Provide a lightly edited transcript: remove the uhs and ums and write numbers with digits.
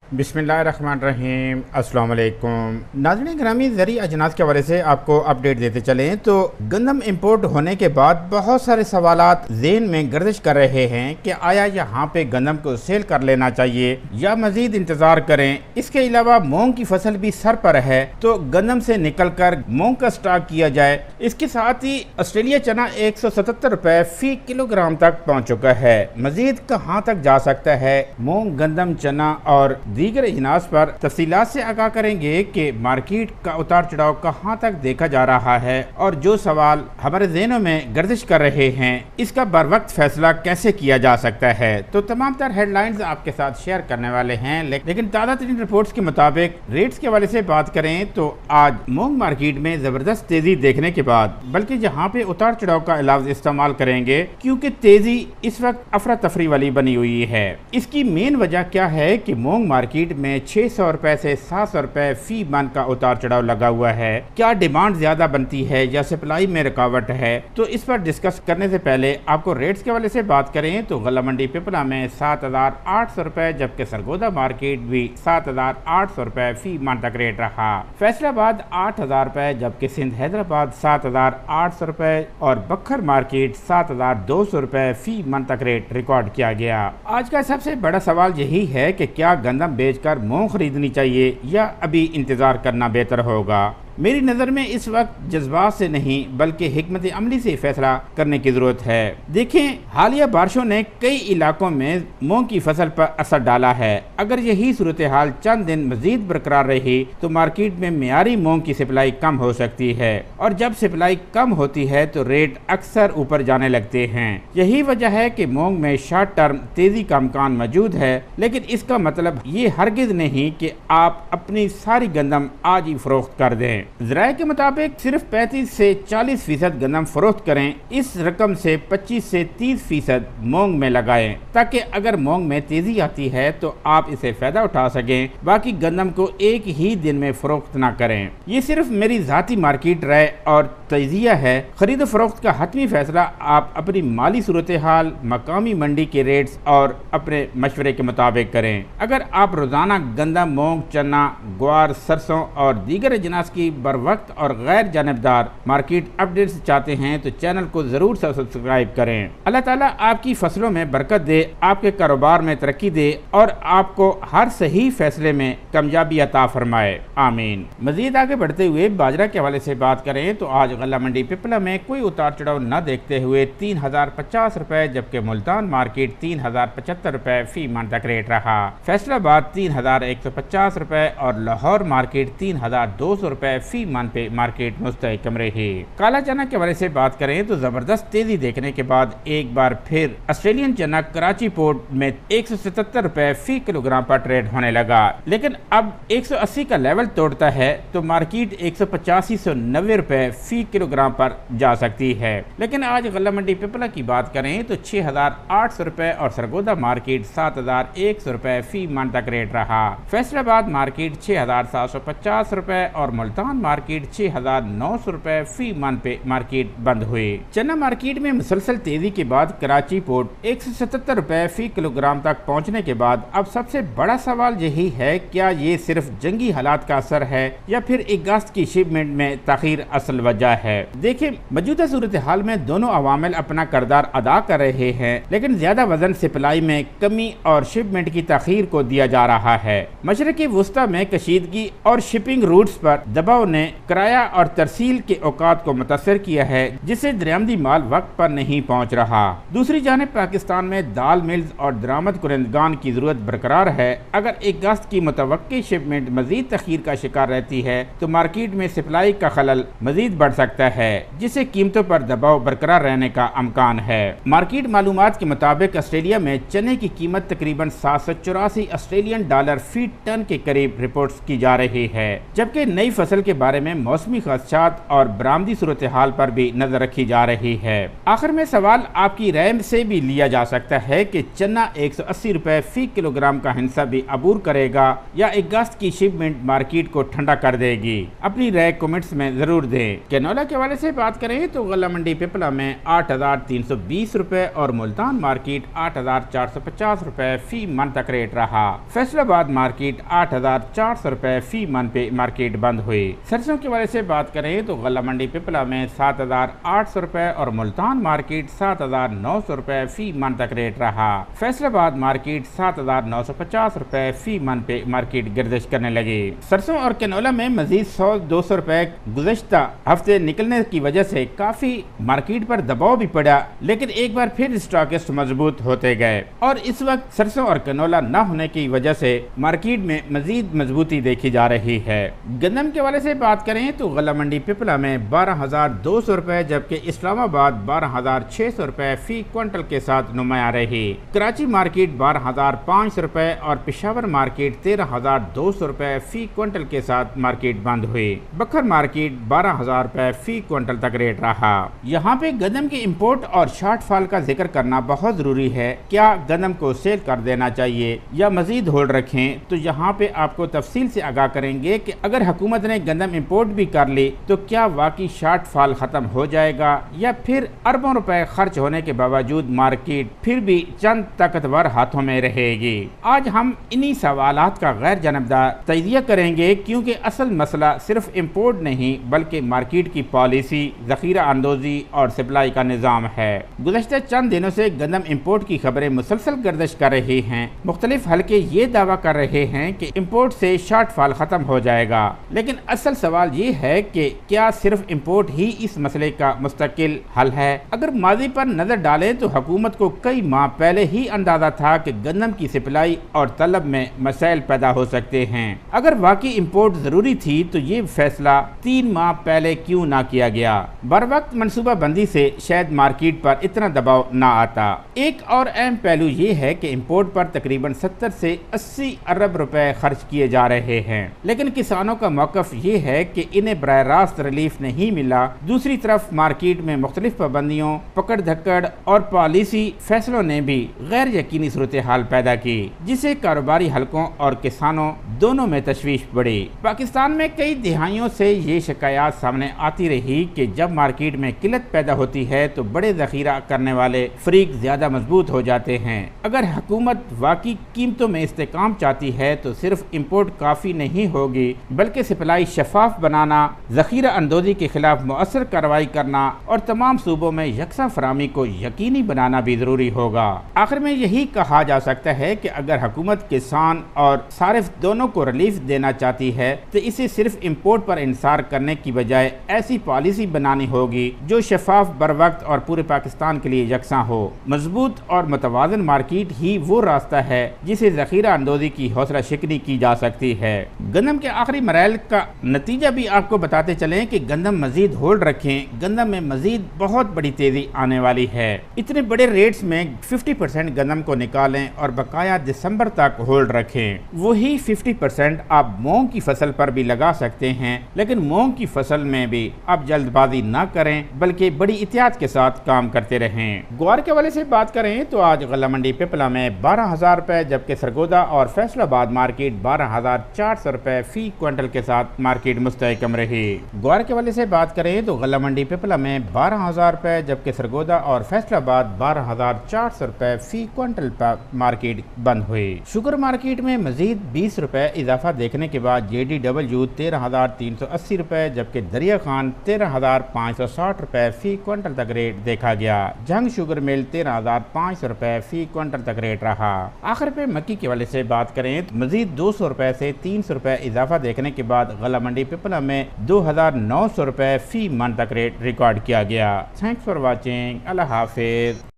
बिस्मिल्लाहिर्रहमानिर्रहीम, अस्सलाम वालेकुम। नाज़रीन गिरामी, ज़रूरी अजनास के हवाले से आपको अपडेट देते चलें तो गंदम इंपोर्ट होने के बाद बहुत सारे सवालात ज़हन में गर्दिश कर रहे हैं कि आया यहाँ पे गंदम को सेल कर लेना चाहिए या मज़ीद इंतज़ार करें। इसके अलावा मूंग की फसल भी सर पर है तो गंदम से निकल कर मूंग का स्टॉक किया जाए। इसके साथ ही ऑस्ट्रेलिया चना 177 रुपये फ़ी किलोग्राम तक पहुँच चुका है। मज़ीद कहाँ तक जा सकता है? मूंग, गंदम, चना और दीगर अजनास पर तफसीलात से आगाह करेंगे कि मार्केट का उतार चढ़ाव कहाँ तक देखा जा रहा है और जो सवाल हमारे ज़हनों में गर्दिश कर रहे हैं इसका बर वक्त फैसला कैसे किया जा सकता है। तो तमाम तर हेडलाइंस आपके साथ शेयर करने वाले हैं, लेकिन ताज़ा तरीन रिपोर्ट्स के मुताबिक रेट्स के हवाले से बात करें तो आज मूंग मार्केट में ज़बरदस्त तेज़ी देखने के बाद, बल्कि जहाँ पे उतार चढ़ाव का लफ्ज़ इस्तेमाल करेंगे क्योंकि तेज़ी इस वक्त अफरा तफरी वाली बनी हुई है। इसकी मेन वजह क्या है कि मूंग मार्केट में 600 रुपए से 700 रुपए फी मन का उतार चढ़ाव लगा हुआ है। क्या डिमांड ज्यादा बनती है या सप्लाई में रुकावट है? तो इस पर डिस्कस करने से पहले आपको रेट्स के हवाले से बात करें तो गला मंडी पिपला में 7,800 रुपए, जबकि सरगोदा मार्केट भी 7,800 रुपए फी मन तक रेट रहा। फैसलाबाद 8,000 रुपए, जबकि सिंध हैदराबाद 7,800 रुपए और बखर मार्केट 7,200 रुपए फी मन तक रेट रिकॉर्ड किया गया। आज का सबसे बड़ा सवाल यही है कि क्या गंदम बेचकर मूंग खरीदनी चाहिए या अभी इंतजार करना बेहतर होगा? मेरी नज़र में इस वक्त जज्बात से नहीं बल्कि हिकमत अमली से फैसला करने की ज़रूरत है। देखें, हालिया बारिशों ने कई इलाकों में मूंग की फसल पर असर डाला है। अगर यही सूरत हाल चंद दिन मजीद बरकरार रही तो मार्केट में मियारी मूंग की सप्लाई कम हो सकती है और जब सप्लाई कम होती है तो रेट अक्सर ऊपर जाने लगते हैं। यही वजह है कि मूंग में शॉर्ट टर्म तेज़ी का इम्कान मौजूद है, लेकिन इसका मतलब ये हरगिज नहीं कि आप अपनी सारी गंदम आज ही फरोख्त कर दें। ज़राए के मुताबिक सिर्फ 35 से 40% गंदम फरोख्त करें। इस रकम से 25 से 30% मूंग में लगाएं ताकि अगर मूंग में तेजी आती है तो आप इसे फायदा उठा सकें। बाकी गंदम को एक ही दिन में फरोख्त ना करें। ये सिर्फ मेरी ज़ाती मार्केट राय और तजिया है। खरीद फरोख्त का हतमी फैसला आप अपनी माली सूरत हाल, मकामी मंडी के रेट्स और अपने मशवरे के मुताबिक करें। अगर आप रोज़ाना गंदम, मूंग, चना, ग्वार, सरसों और दीगर अजनास की बर वक्त और गैर जानबदार मार्केट अपडेट्स चाहते हैं तो चैनल को जरूर सब्सक्राइब करें। अल्लाह ताला आपकी फसलों में बरकत दे, आपके कारोबार में तरक्की दे और आपको हर सही फैसले में कामयाबी अता फरमाए, आमीन। मजीद आगे बढ़ते हुए बाजरा के हवाले से बात करें तो आज गला मंडी पिपला में कोई उतार चढ़ाव न देखते हुए 3,050 रुपए, जबकि मुल्तान मार्केट 3,075 रुपए फी मन तक रेट रहा। फैसलाबाद 3,150 रुपए और लाहौर मार्केट 3,200 रुपए फी मन पे मार्केट मुस्तहकम रही। काला चना के हवाले से बात करें तो जबरदस्त तेजी देखने के बाद एक बार फिर ऑस्ट्रेलियन चना कराची पोर्ट में 177 रुपए फी किलोग्राम पर ट्रेड होने लगा, लेकिन अब 180 का लेवल तोड़ता है तो मार्केट 185 से 90 रुपए फी किलोग्राम पर जा सकती है। लेकिन आज गला मंडी पिपला की बात करें तो 6,800 रुपए और सरगोदा मार्केट 7,100 रुपए फी मन तक रेट रहा। फैसलाबाद मार्केट 6,750 रुपए और मुल्तान मार्केट 6,900 रुपए फी मन पे मार्केट बंद हुई। चना मार्केट में मुसलसल तेजी के बाद कराची पोर्ट 177 रुपए फी किलोग्राम तक पहुंचने के बाद अब सबसे बड़ा सवाल यही है, क्या ये सिर्फ जंगी हालात का असर है या फिर अगस्त की शिपमेंट में ताखीर असल वजह है? देखिए, मौजूदा सूरत हाल में दोनों अवामिल अपना किरदार अदा कर रहे हैं, लेकिन ज्यादा वजन सप्लाई में कमी और शिपमेंट की ताखीर को दिया जा रहा है। मशरकी वुस्ता में कशीदगी और शिपिंग रूट्स पर दबाव ने किराया और तरसील के औकात को मुतासर किया है, जिससे दरियामदी माल वक्त पर नहीं पहुंच रहा। दूसरी जानिब पाकिस्तान में दाल मिल्स और दरामद कुरंदगान की जरूरत बरकरार है। अगर अगस्त की मुतवक्की शिपमेंट मजीद तखीर का शिकार रहती है तो मार्केट में सप्लाई का खलल मजीद बढ़ सकता है, जिससे कीमतों पर दबाव बरकरार रहने का अमकान है। मार्केट मालूमात के मुताबिक ऑस्ट्रेलिया में चने की कीमत तकरीबन 784 ऑस्ट्रेलियन डॉलर फी टन के करीब रिपोर्ट की जा रही है, जबकि नई फसल के बारे में मौसमी खदशात और बरामदी सूरत हाल पर भी नजर रखी जा रही है। आखिर में सवाल आपकी राय से भी लिया जा सकता है कि चना 180 रुपए फी किलोग्राम का हिस्सा भी अबूर करेगा या अगस्त की शिपमेंट मार्केट को ठंडा कर देगी। अपनी राय कमेंट्स में जरूर दें। कैनोला के हवाले से बात करें तो गल्ला मंडी पिपला में 8,320 रुपए और मुल्तान मार्केट 8,450 रुपए फी मन तक रेट रहा। फैसलाबाद मार्केट 8,400 रुपए फी मन पे मार्केट बंद हुई। सरसों के हवाले से बात करें तो गल्ला मंडी पिपला में 7,800 रुपए और मुल्तान मार्केट 7,900 रुपए फी मन तक रेट रहा। फैसलाबाद मार्केट 7,950 रुपए फी मन पे मार्केट गर्दिश करने लगी। सरसों और कैनोला में मजीद 100-200 रुपए गुज़श्ता हफ्ते निकलने की वजह से काफी मार्केट पर दबाव भी पड़ा, लेकिन एक बार फिर स्टॉकिस्ट मजबूत होते गए और इस वक्त सरसों और कैनोला न होने की वजह से मार्केट में मजीद मजबूती देखी जा रही है। गंदम के हवाले से बात करें तो गल्ला मंडी पिपला में 12,200 रुपए जबकि इस्लामाबाद 12,600 रुपए फी क्विंटल के साथ नुमाया रही। कराची मार्केट 12,500 रुपए और पेशावर मार्केट 13,200 रुपए फी क्विंटल के साथ मार्केट बंद हुई। बखर मार्केट 12,000 रुपए फी क्विंटल तक रेट रहा। यहाँ पे गंदम के इंपोर्ट और शॉर्टफॉल का जिक्र करना बहुत जरूरी है। क्या गंदम को सेल कर देना चाहिए या मजीद होल्ड रखें, तो यहाँ पे आपको तफसील से आगाह करेंगे कि अगर हुकूमत ने गंदम इंपोर्ट भी कर ली तो क्या वाकई शॉर्टफॉल खत्म हो जाएगा या फिर अरबों रुपए खर्च होने के बावजूद मार्केट फिर भी चंद ताकतवर हाथों में रहेगी। आज हम इन्हीं सवालात का गैर जानबदार तजिया करेंगे, क्योंकि असल मसला सिर्फ इंपोर्ट नहीं बल्कि मार्केट की पॉलिसी, जखीरा अंदोजी और सप्लाई का निज़ाम है। गुज़श्ता चंद दिनों से गंदम इंपोर्ट की खबरें मुसलसल गर्दिश कर रही हैं। मुख्तलिफ हल्के ये दावा कर रहे हैं कि इंपोर्ट से शॉर्टफॉल खत्म हो जाएगा, लेकिन असल सवाल ये है कि क्या सिर्फ इंपोर्ट ही इस मसले का मुस्तकिल हल है। अगर माजी पर नजर डालें तो हुकूमत को कई माह पहले ही अंदाजा था कि गंदम की सप्लाई और तलब में मसाइल पैदा हो सकते हैं। अगर वाकई इंपोर्ट जरूरी थी तो ये फैसला 3 माह पहले क्यों ना किया गया। बर वक्त मनसूबा बंदी से शायद मार्केट पर इतना दबाव ना आता। एक और अहम पहलू ये है कि इंपोर्ट पर तकरीबन 70 से 80 अरब रुपए खर्च किए जा रहे हैं, लेकिन किसानों का मौकफ ये है कि इन्हें बराह रास्त रिलीफ नहीं मिला। दूसरी तरफ मार्केट में मुख्तलिफ पाबंदियों, पकड़ धक्कड़ और पॉलिसी फैसलों ने भी गैर यकीनी सूरत हाल पैदा की, जिससे कारोबारी हलकों और किसानों दोनों में तशवीश बढ़ी। पाकिस्तान में कई दिहाइयों से ये शिकायत सामने आती रही कि जब मार्केट में किल्लत पैदा होती है तो बड़े जखीरा करने वाले फरीक ज्यादा मजबूत हो जाते हैं। अगर हुकूमत वाकई कीमतों में इस्तेकाम चाहती है तो सिर्फ इंपोर्ट काफी नहीं होगी, बल्कि सप्लाई शफाफ बनाना, जखीरा अंदोजी के खिलाफ मुअस्सर कार्रवाई करना और तमाम सूबों में यकसा फरामी को यकीनी बनाना भी जरूरी होगा। आखिर में यही कहा जा सकता है कि अगर हुकूमत किसान और सारिफ दोनों को रिलीफ देना चाहती है तो इसे सिर्फ इंपोर्ट पर इंसार करने की बजाय ऐसी पॉलिसी बनानी होगी जो शफाफ, बर वक्त और पूरे पाकिस्तान के लिए यकसा हो। मजबूत और मुतवाज़न मार्केट ही वो रास्ता है जिसे जखीरा अंदोजी की हौसला शिकनी की जा सकती है। गंदम के आखिरी मराइल का नतीजा भी आपको बताते चलें कि गंदम मजीद होल्ड रखें। गंदम में मजीद बहुत बड़ी तेजी आने वाली है। इतने बड़े रेट्स में 50% गंदम को निकालें और बकाया दिसंबर तक होल्ड रखें। वही 50% आप मूंग की फसल पर भी लगा सकते हैं, लेकिन मूंग की फसल में भी आप जल्दबाजी ना करें बल्कि बड़ी एहतियात के साथ काम करते रहें। ग्वार के हवाले से बात करें तो आज गल्ला मंडी पिपला में 12,000 रुपए जबकि सरगोदा और फैसलाबाद मार्केट 12,400 रुपए फी क्विंटल के साथ मार्केट मुस्तहकम रही। ग्वार के हवाले से बात करें तो गल्ला मंडी पिपला में 12,000 रुपए जबकि सरगोदा और फैसलाबाद 12,400 रुपए फी क्विंटल पर मार्केट बंद हुई। शुगर मार्केट में मजीद 20 रुपए इजाफा देखने के बाद JDW 13,380 रुपए जबकि दरिया खान 13,560 रुपए फी क्विंटल तक रेट देखा गया। जंग शुगर मिल 13,500 रुपए फी क्विंटल तक रेट रहा। आखिर पे मक्की के वाले से बात करें तो मजीद 200 रुपए से 300 रुपए इजाफा देखने के बाद गल्ला मंडी पिपला में 2,900 रुपए फी मन तक रेट रिकॉर्ड किया गया। Thanks for watching. Allah Hafiz.